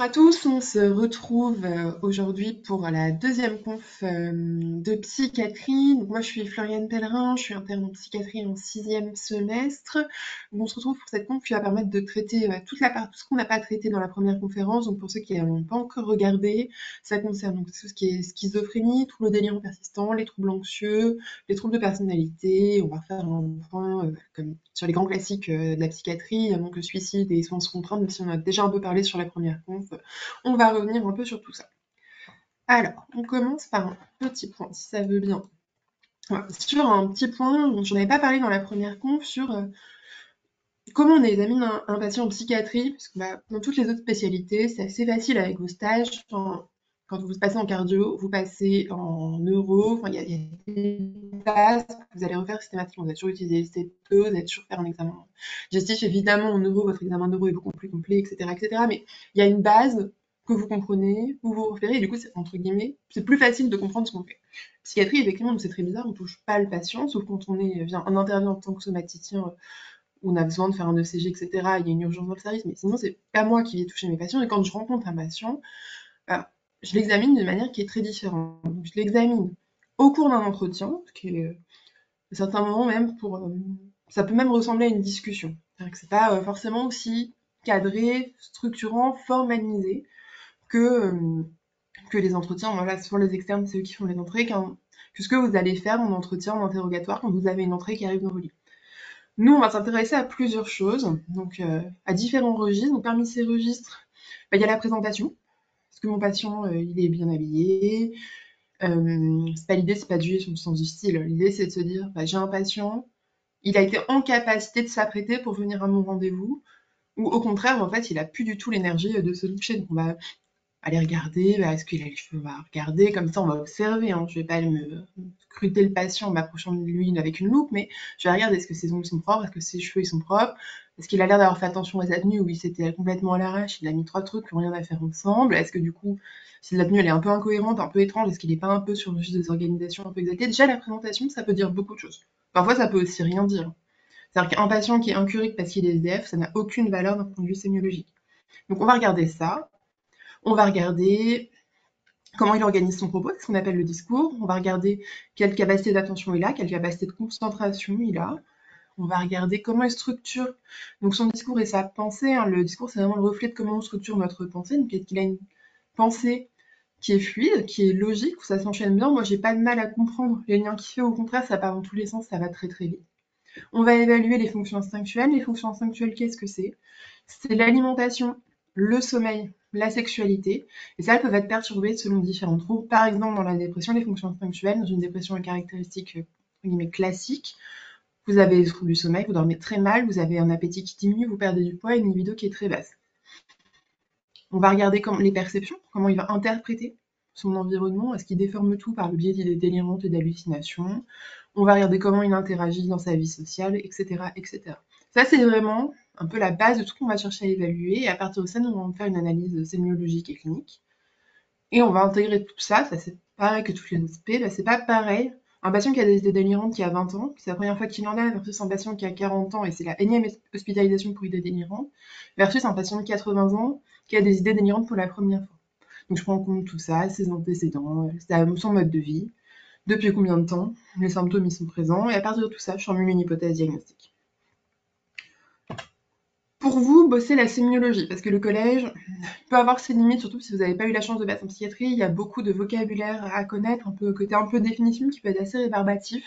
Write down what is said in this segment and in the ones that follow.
Bonjour à tous, on se retrouve aujourd'hui pour la deuxième conf de psychiatrie. Donc moi je suis Floriane Pellerin, je suis interne en psychiatrie en 6e semestre. Donc on se retrouve pour cette conf qui va permettre de traiter toute la part, tout ce qu'on n'a pas traité dans la première conférence. Donc pour ceux qui n'ont pas encore regardé, ça concerne donc tout ce qui est schizophrénie, troubles délirants persistants, les troubles anxieux, les troubles de personnalité. On va faire un point comme sur les grands classiques de la psychiatrie, donc le suicide et les soins sous contrainte, même si on a déjà un peu parlé sur la première conf, on va revenir un peu sur tout ça. Alors, on commence par un petit point, si ça veut bien. Voilà, sur un petit point, j'en avais pas parlé dans la première conf, sur comment on examine un patient en psychiatrie, parce que dans toutes les autres spécialités, c'est assez facile avec vos stages. Enfin, quand vous passez en cardio, vous passez en neuro, enfin, il y a des bases que vous allez refaire systématiquement. Vous allez toujours utiliser les stétos, vous allez toujours faire un examen digestif. Évidemment, en neuro, votre examen neuro est beaucoup plus complet, etc., etc. Mais il y a une base que vous comprenez, vous vous repérez, et du coup, c'est, entre guillemets, c'est plus facile de comprendre ce qu'on fait. Psychiatrie, effectivement, c'est très bizarre, on touche pas le patient, sauf quand on intervient en tant que somaticien où on a besoin de faire un ECG, etc., il y a une urgence dans le service, mais sinon, c'est pas moi qui vais toucher mes patients. Et quand je rencontre un patient, bah, je l'examine d'une manière qui est très différente. Donc, je l'examine au cours d'un entretien, ce qui est, à certains moments même, ça peut même ressembler à une discussion. C'est-à-dire que c'est pas forcément aussi cadré, structurant, formalisé que, que les entretiens. Voilà, souvent les externes, c'est eux qui font les entrées, que ce que vous allez faire en entretien, en interrogatoire, quand vous avez une entrée qui arrive dans vos livres. Nous, on va s'intéresser à plusieurs choses, donc à différents registres. Donc parmi ces registres, il y a la présentation. Est-ce que mon patient, il est bien habillé? C'est pas l'idée, c'est pas de juger son sens du style. L'idée, c'est de se dire, j'ai un patient, il a été en capacité de s'apprêter pour venir à mon rendez-vous, ou au contraire, en fait, il a plus du tout l'énergie de se doucher. Donc on va aller regarder, est-ce qu'il a les cheveux, on va regarder, comme ça on va observer, hein. Je vais pas me scruter le patient en m'approchant de lui avec une loupe, mais je vais regarder, est-ce que ses ongles sont propres, est-ce que ses cheveux ils sont propres, est-ce qu'il a l'air d'avoir fait attention à sa tenue ou il s'était complètement à l'arrache, il a mis 3 trucs qui n'ont rien à faire ensemble, est-ce que du coup, si la tenue elle est un peu incohérente, un peu étrange, est-ce qu'il n'est pas un peu sur le registre des organisations un peu exaltées? Déjà la présentation, ça peut dire beaucoup de choses. Parfois ça peut aussi rien dire. C'est-à-dire qu'un patient qui est incurique parce qu'il est SDF, ça n'a aucune valeur d'un point de vue sémiologique. Donc on va regarder ça, on va regarder comment il organise son propos, c'est ce qu'on appelle le discours. On va regarder quelle capacité d'attention il a, quelle capacité de concentration il a. On va regarder comment il structure donc son discours et sa pensée, hein. Le discours, c'est vraiment le reflet de comment on structure notre pensée. Donc, est-ce qu'il a une pensée qui est fluide, qui est logique, où ça s'enchaîne bien? Moi, j'ai pas de mal à comprendre les liens qu'il fait. Au contraire, ça part dans tous les sens, ça va très très vite. On va évaluer les fonctions instinctuelles. Les fonctions instinctuelles, qu'est-ce que c'est? C'est l'alimentation, le sommeil, la sexualité. Et ça, elles peuvent être perturbées selon différents troubles. Par exemple, dans la dépression, les fonctions instinctuelles, dans une dépression à caractéristiques classiques, vous avez des troubles du sommeil, vous dormez très mal, vous avez un appétit qui diminue, vous perdez du poids et une libido qui est très basse. On va regarder les perceptions, comment il va interpréter son environnement, est-ce qu'il déforme tout par le biais d'idées délirantes et d'hallucinations. On va regarder comment il interagit dans sa vie sociale, etc., etc. Ça, c'est vraiment un peu la base de tout ce qu'on va chercher à évaluer. Et à partir de ça, nous allons faire une analyse sémiologique et clinique. Et on va intégrer tout ça, ça c'est pareil que tous les aspects, c'est pas pareil. Un patient qui a des idées délirantes qui a 20 ans, c'est la première fois qu'il en a, versus un patient qui a 40 ans et c'est la énième hospitalisation pour idées délirantes, versus un patient de 80 ans qui a des idées délirantes pour la première fois. Donc je prends en compte tout ça, ses antécédents, son mode de vie, depuis combien de temps, les symptômes ils sont présents, et à partir de tout ça, je formule une hypothèse diagnostique. Pour vous, bossez la sémiologie, parce que le collège peut avoir ses limites, surtout si vous n'avez pas eu la chance de passer en psychiatrie. Il y a beaucoup de vocabulaire à connaître, côté un peu définition qui peut être assez rébarbatif.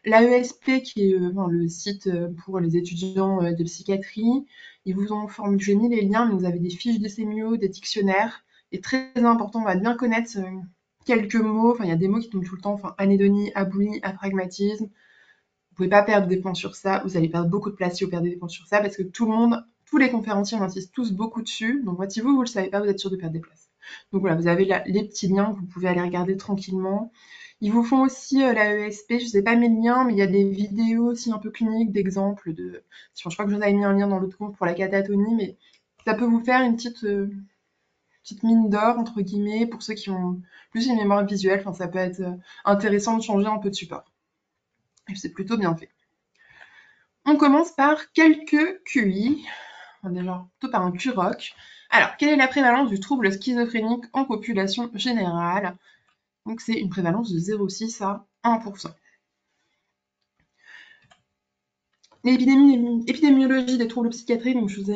L'AESP, qui est le site pour les étudiants de psychiatrie, ils vous ont formulé, j'ai mis les liens, mais vous avez des fiches de sémio, des dictionnaires. Et très important, on va bien connaître quelques mots. Enfin, il y a des mots qui tombent tout le temps. Enfin, anédonie, aboulie, apragmatisme. Vous pouvez pas perdre des points sur ça. Vous allez perdre beaucoup de place si vous perdez des points sur ça, parce que tous les conférenciers, on insiste tous beaucoup dessus. Donc, si vous le savez pas, vous êtes sûr de perdre des places. Donc voilà, vous avez les petits liens que vous pouvez aller regarder tranquillement. Ils vous font aussi la ESP, je ne sais pas mes liens, mais il y a des vidéos aussi un peu cliniques d'exemples de. Je crois que j'en avais mis un lien dans l'autre compte pour la catatonie, mais ça peut vous faire une petite mine d'or, entre guillemets, pour ceux qui ont plus une mémoire visuelle. Enfin, ça peut être intéressant de changer un peu de support. Et c'est plutôt bien fait. On commence par quelques QI, déjà plutôt par un QROC. Alors, quelle est la prévalence du trouble schizophrénique en population générale? Donc, c'est une prévalence de 0,6 à 1%. L'épidémiologie des troubles psychiatriques, donc je vous ai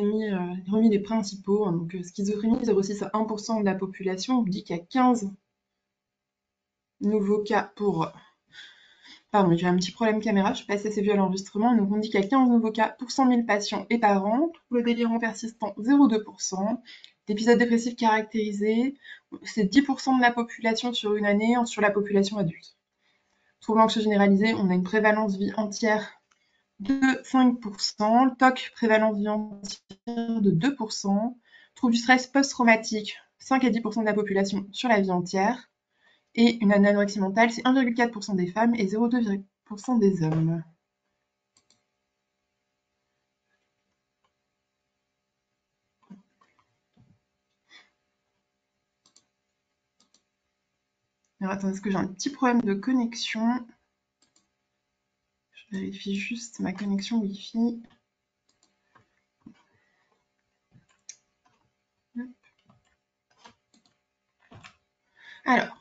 remis les principaux. Donc, schizophrénie, 0,6 à 1% de la population. On vous dit qu'il y a 15 nouveaux cas pour... Pardon, j'ai un petit problème caméra, je suis pas assez vue à l'enregistrement. Donc, on dit qu'il y a 15 nouveaux cas pour 100 000 patients et par an. Le délirant persistant, 0,2%. D'épisodes dépressifs caractérisés, c'est 10% de la population sur une année, sur la population adulte. Troubles anxieux généralisés, on a une prévalence vie entière de 5%, le TOC, prévalence vie entière de 2%, troubles du stress post-traumatique, 5 à 10% de la population sur la vie entière, et une anorexie mentale, c'est 1,4% des femmes et 0,2% des hommes. Alors attendez, est-ce que j'ai un petit problème de connexion? Je vérifie juste ma connexion Wi-Fi. Alors,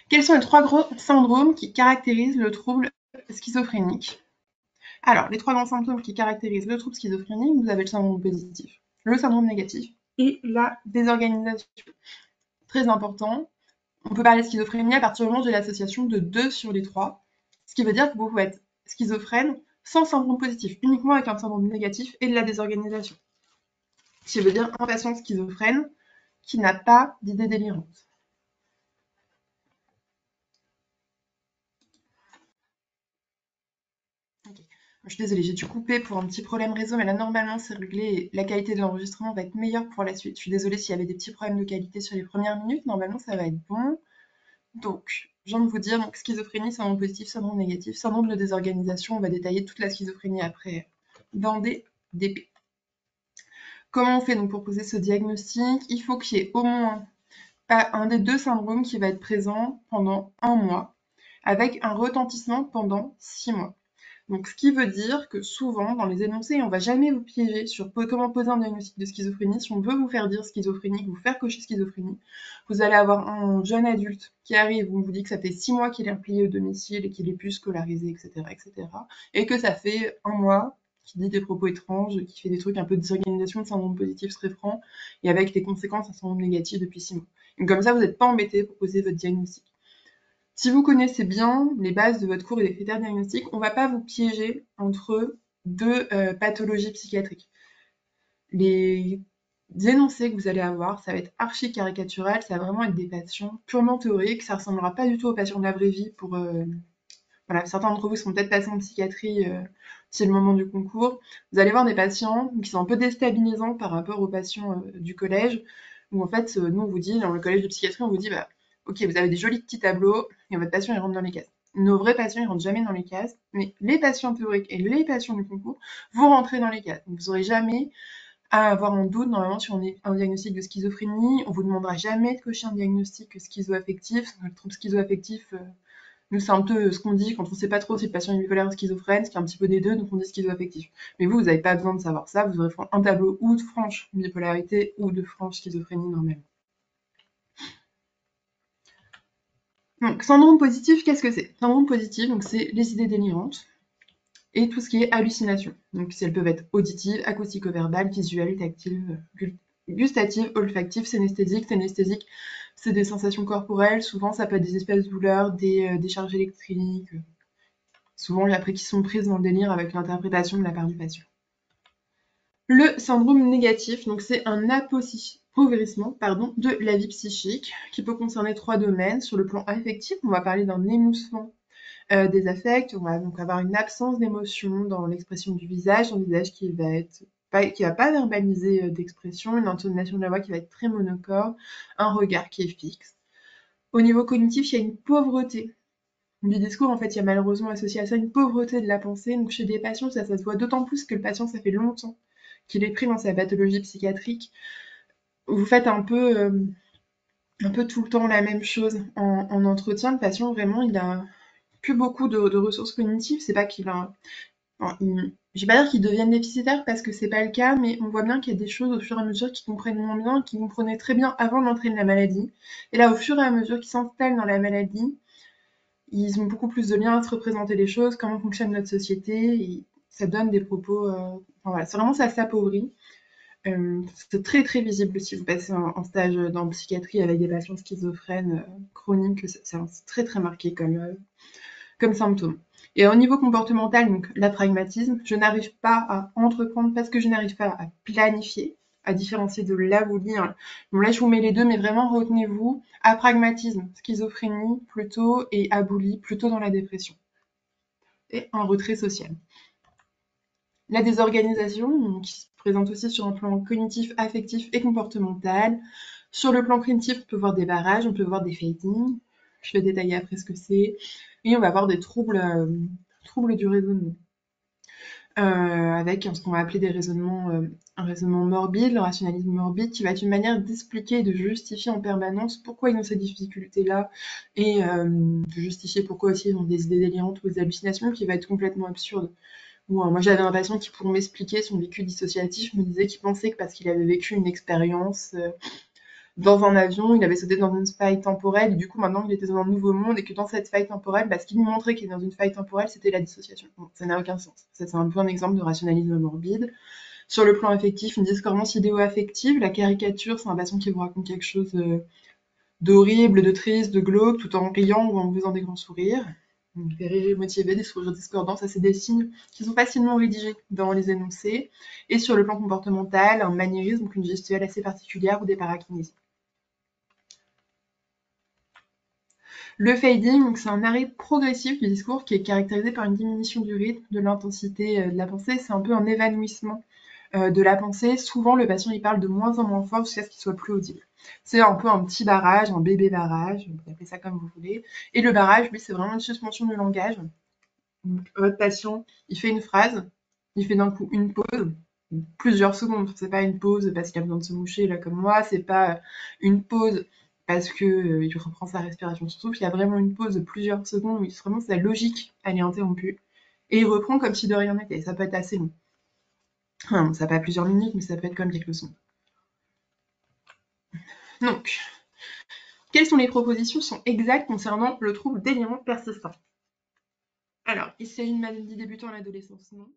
quels sont les 3 gros syndromes qui caractérisent le trouble schizophrénique? Alors, les 3 grands symptômes qui caractérisent le trouble schizophrénique, vous avez le syndrome positif, le syndrome négatif et la désorganisation. Très important, on peut parler de schizophrénie à partir du moment de l'association de 2 sur les 3, ce qui veut dire que vous pouvez être schizophrène sans syndrome positif, uniquement avec un syndrome négatif et de la désorganisation. Ce qui veut dire un patient schizophrène qui n'a pas d'idée délirante. Okay. Je suis désolée, j'ai dû couper pour un petit problème réseau, mais là normalement c'est réglé et la qualité de l'enregistrement va être meilleure pour la suite. Je suis désolée s'il y avait des petits problèmes de qualité sur les premières minutes, normalement ça va être bon. Donc, je viens de vous dire, donc, schizophrénie, syndrome positif, syndrome négatif, syndrome de désorganisation, on va détailler toute la schizophrénie après dans des DP. Comment on fait donc pour poser ce diagnostic? Il faut qu'il y ait au moins un des 2 syndromes qui va être présent pendant 1 mois, avec un retentissement pendant 6 mois. Donc, ce qui veut dire que souvent, dans les énoncés, on ne va jamais vous piéger sur comment poser un diagnostic de schizophrénie. Si on veut vous faire dire schizophrénie, vous faire cocher schizophrénie, vous allez avoir un jeune adulte qui arrive, on vous dit que ça fait 6 mois qu'il est replié au domicile et qu'il est plus scolarisé, etc., etc., et que ça fait 1 mois qu'il dit des propos étranges, qui fait des trucs un peu de désorganisation, de syndrome positif très franc, et avec des conséquences à syndrome négatif depuis 6 mois. Donc comme ça, vous n'êtes pas embêté pour poser votre diagnostic. Si vous connaissez bien les bases de votre cours et les critères diagnostiques, on ne va pas vous piéger entre 2 pathologies psychiatriques. Les énoncés que vous allez avoir, ça va être archi caricatural, ça va vraiment être des patients purement théoriques, ça ne ressemblera pas du tout aux patients de la vraie vie. Voilà, certains d'entre vous sont peut-être passés en psychiatrie c'est le moment du concours. Vous allez voir des patients qui sont un peu déstabilisants par rapport aux patients du collège, où en fait, nous on vous dit, dans le collège de psychiatrie, on vous dit, bah, ok, vous avez des jolis petits tableaux, et votre patient il rentre dans les cases. Nos vrais patients ils rentrent jamais dans les cases, mais les patients théoriques et les patients du concours, vous rentrez dans les cases. Donc, vous n'aurez jamais à avoir un doute normalement sur un diagnostic de schizophrénie. On vous demandera jamais de cocher un diagnostic schizoaffectif. Le trouble schizoaffectif, nous, c'est un peu ce qu'on dit quand on ne sait pas trop si le patient est bipolaire ou schizophrène, ce qui est un petit peu des deux, donc on dit schizoaffectif. Mais vous n'avez pas besoin de savoir ça, vous aurez un tableau ou de franche bipolarité ou de franche schizophrénie normalement. Donc, syndrome positif, qu'est-ce que c'est? Syndrome positif, donc c'est les idées délirantes et tout ce qui est hallucination. Donc, si elles peuvent être auditives, acoustico-verbales, visuelles, tactiles, gustatives, olfactives, synesthésiques. Synesthésiques, c'est des sensations corporelles. Souvent, ça peut être des espèces de douleurs, des décharges électriques. Souvent, après, qui sont prises dans le délire avec l'interprétation de la part du patient. Le syndrome négatif, donc c'est un appauvrissement de la vie psychique qui peut concerner 3 domaines. Sur le plan affectif, on va parler d'un émoussement des affects, on va donc avoir une absence d'émotion dans l'expression du visage, un visage qui va pas verbaliser d'expression, une intonation de la voix qui va être très monocorde, un regard qui est fixe. Au niveau cognitif, il y a une pauvreté du discours, en fait, il y a malheureusement associé à ça une pauvreté de la pensée. Donc chez des patients, ça se voit d'autant plus que le patient, ça fait longtemps qu'il est pris dans sa pathologie psychiatrique. Vous faites un peu tout le temps la même chose en entretien. Le patient, vraiment, il a plus beaucoup de ressources cognitives. C'est pas qu'il a Je vais pas dire qu'ils deviennent déficitaires parce que c'est pas le cas, mais on voit bien qu'il y a des choses au fur et à mesure qu'ils comprennent moins bien, qu'ils comprenaient très bien avant l'entrée de la maladie. Et là, au fur et à mesure qu'ils s'installent dans la maladie, ils ont beaucoup plus de liens à se représenter les choses, comment fonctionne notre société, et ça donne des propos. Enfin, voilà, c'est vraiment ça s'appauvrit. C'est très très visible si vous passez un stage dans psychiatrie avec des patients schizophrènes chroniques, c'est très très marqué comme symptôme. Et au niveau comportemental, donc l'apragmatisme, je n'arrive pas à entreprendre parce que je n'arrive pas à planifier, à différencier de l'abolie. Hein. Bon, là, je vous mets les deux, mais vraiment retenez-vous apragmatisme, schizophrénie plutôt, et abolie plutôt dans la dépression. Et un retrait social. La désorganisation, qui se présente aussi sur un plan cognitif, affectif et comportemental. Sur le plan cognitif, on peut voir des barrages, on peut voir des fadings. Je vais détailler après ce que c'est. Et on va avoir des troubles du raisonnement. Avec ce qu'on va appeler un raisonnement morbide, le rationalisme morbide, qui va être une manière d'expliquer et de justifier en permanence pourquoi ils ont ces difficultés-là, et de justifier pourquoi aussi ils ont des idées délirantes ou des hallucinations, qui va être complètement absurde. Moi, j'avais un patient qui, pour m'expliquer son vécu dissociatif, me disait qu'il pensait que parce qu'il avait vécu une expérience dans un avion, il avait sauté dans une faille temporelle, et du coup, maintenant, il était dans un nouveau monde, et que dans cette faille temporelle, ce qui lui montrait qu'il est dans une faille temporelle, c'était la dissociation. Bon, ça n'a aucun sens. Ça, c'est un peu un exemple de rationalisme morbide. Sur le plan affectif, une discordance idéo-affective. La caricature, c'est un patient qui vous raconte quelque chose d'horrible, de triste, de glauque, tout en riant ou en faisant des grands sourires. Des rires motivés, des sourires discordants, ça c'est des signes qui sont facilement rédigés dans les énoncés. Et sur le plan comportemental, un maniérisme, donc une gestuelle assez particulière ou des parakinésies. Le fading, c'est un arrêt progressif du discours qui est caractérisé par une diminution du rythme, de l'intensité de la pensée. C'est un peu un évanouissement de la pensée. Souvent, le patient il parle de moins en moins fort jusqu'à ce qu'il soit plus audible. C'est un peu un petit barrage, un bébé barrage, vous appelez ça comme vous voulez. Et le barrage, lui, c'est vraiment une suspension du langage. Donc, votre patient, il fait une phrase, il fait d'un coup une pause, plusieurs secondes. C'est pas une pause parce qu'il a besoin de se moucher, là, comme moi. C'est pas une pause parce que il reprend sa respiration sous souffle. Il y a vraiment une pause de plusieurs secondes où vraiment sa logique, elle est interrompue. Et il reprend comme si de rien n'était. Ça peut être assez long. Enfin, ça peut être plusieurs minutes, mais ça peut être comme quelques secondes. Donc, quelles sont les propositions sont exactes concernant le trouble délirant persistant? Alors, il s'agit d'une maladie débutant à l'adolescence, non.